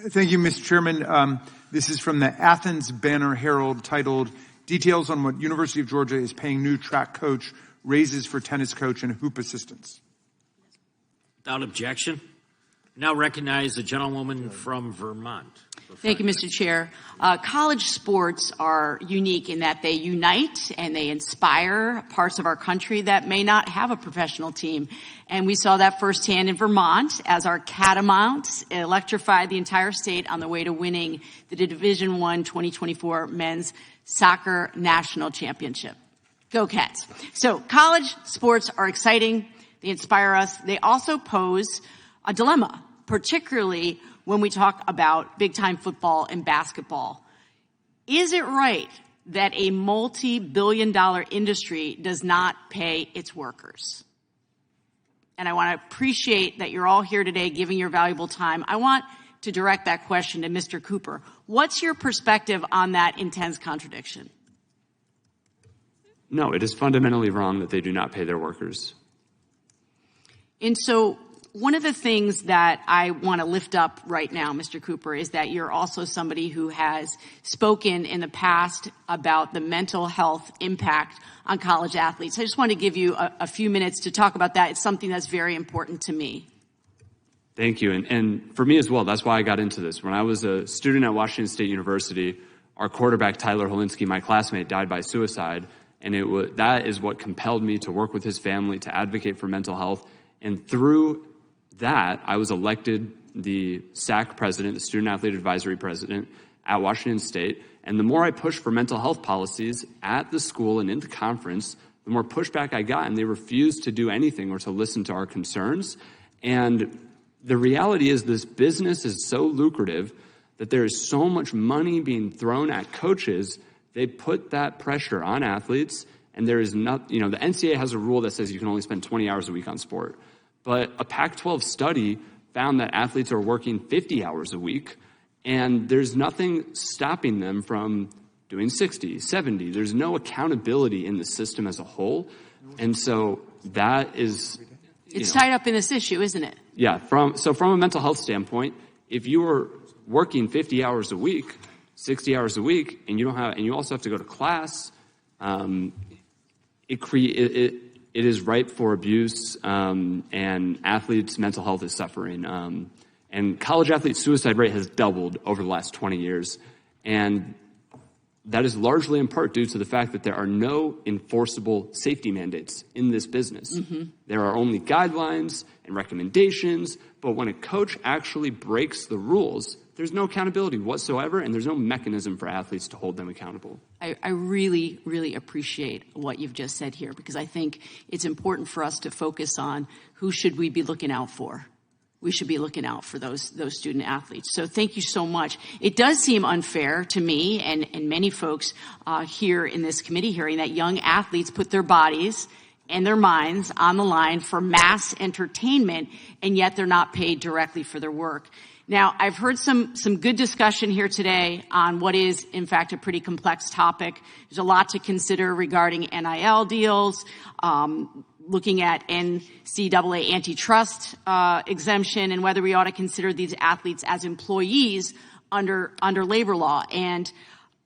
Thank you, Mr. Chairman. This is from the Athens Banner Herald titled, Details on what University of Georgia is paying new track coach, raises for tennis coach, and hoop assistants. Without objection. Now recognize the gentlewoman from Vermont. Thank you, Mr. Chair. College sports are unique in that they unite and they inspire parts of our country that may not have a professional team. And we saw that firsthand in Vermont as our Catamounts electrified the entire state on the way to winning the Division I 2024 Men's Soccer National Championship. Go Cats. So college sports are exciting. They inspire us. They also pose a dilemma, particularly when we talk about big-time football and basketball. Is it right that a multi-billion-dollar industry does not pay its workers? And I want to appreciate that you're all here today giving your valuable time. I want to direct that question to Mr. Cooper. What's your perspective on that intense contradiction? No, it is fundamentally wrong that they do not pay their workers. And so one of the things that I want to lift up right now, Mr. Cooper, is that you're also somebody who has spoken in the past about the mental health impact on college athletes. I just want to give you a few minutes to talk about that. It's something that's very important to me. Thank you. And for me as well, that's why I got into this. When I was a student at Washington State University, our quarterback, Tyler Holinsky, my classmate, died by suicide. And that is what compelled me to work with his family, to advocate for mental health. And through that, I was elected the SAC president, the Student Athlete Advisory president at Washington State. And the more I pushed for mental health policies at the school and in the conference, the more pushback I got, and they refused to do anything or to listen to our concerns. And the reality is this business is so lucrative that there is so much money being thrown at coaches, they put that pressure on athletes, and there is not, the NCAA has a rule that says you can only spend 20 hours a week on sport. But a Pac-12 study found that athletes are working 50 hours a week, and there's nothing stopping them from doing 60, 70. There's no accountability in the system as a whole. And so that is... It's tied up in this issue, isn't it? Yeah. From a mental health standpoint, if you are working 50 hours a week, 60 hours a week, and you also have to go to class, it is ripe for abuse, and athletes' mental health is suffering. And college athlete suicide rate has doubled over the last 20 years. And that is largely in part due to the fact that there are no enforceable safety mandates in this business. Mm-hmm. There are only guidelines and recommendations, but when a coach actually breaks the rules, there's no accountability whatsoever, and there's no mechanism for athletes to hold them accountable. I really, really appreciate what you've just said here, because I think it's important for us to focus on who should we be looking out for. We should be looking out for those student athletes. So thank you so much. It does seem unfair to me and many folks here in this committee hearing that young athletes put their bodies and their minds on the line for mass entertainment, and yet they're not paid directly for their work. Now, I've heard some good discussion here today on what is, in fact, a pretty complex topic. There's a lot to consider regarding NIL deals, looking at NCAA antitrust exemption, and whether we ought to consider these athletes as employees under labor law. And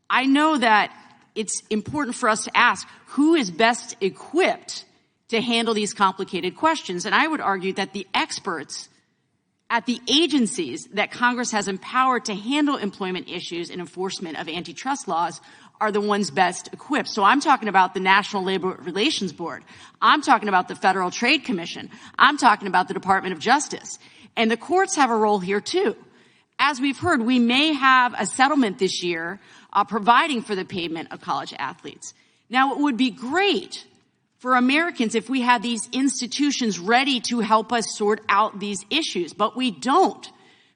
I know that it's important for us to ask who is best equipped to handle these complicated questions. And I would argue that the experts at the agencies that Congress has empowered to handle employment issues and enforcement of antitrust laws are the ones best equipped. So I'm talking about the National Labor Relations Board. I'm talking about the Federal Trade Commission. I'm talking about the Department of Justice. And the courts have a role here too. As we've heard, we may have a settlement this year providing for the payment of college athletes. Now, it would be great for Americans if we had these institutions ready to help us sort out these issues, but we don't,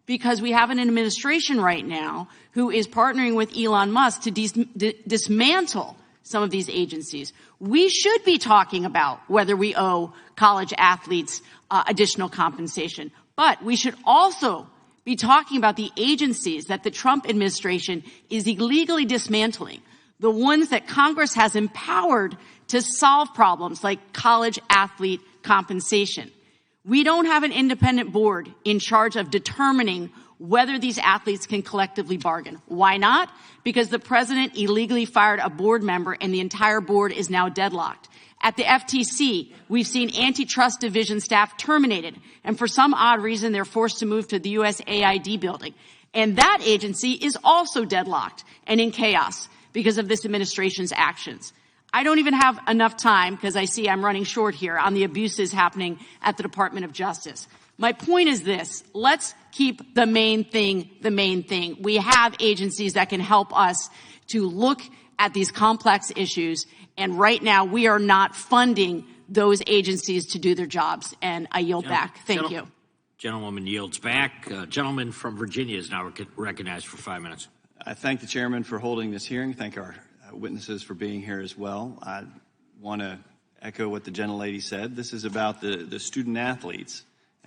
because we have an administration right now who is partnering with Elon Musk to dismantle some of these agencies. We should be talking about whether we owe college athletes additional compensation, but we should also be talking about the agencies that the Trump administration is illegally dismantling, the ones that Congress has empowered to solve problems like college athlete compensation. We don't have an independent board in charge of determining whether these athletes can collectively bargain. Why not? Because the president illegally fired a board member and the entire board is now deadlocked. At the FTC, we've seen antitrust division staff terminated, and for some odd reason, they're forced to move to the USAID building. And that agency is also deadlocked and in chaos because of this administration's actions. I don't even have enough time, because I see I'm running short here, on the abuses happening at the Department of Justice. My point is this: let's keep the main thing the main thing. We have agencies that can help us to look at these complex issues, and right now we are not funding those agencies to do their jobs. And I yield back. Thank you. Gentlewoman yields back. Gentleman from Virginia is now recognized for 5 minutes. I thank the chairman for holding this hearing. Thank our witnesses for being here as well. I want to echo what the gentlelady said. This is about the student athletes.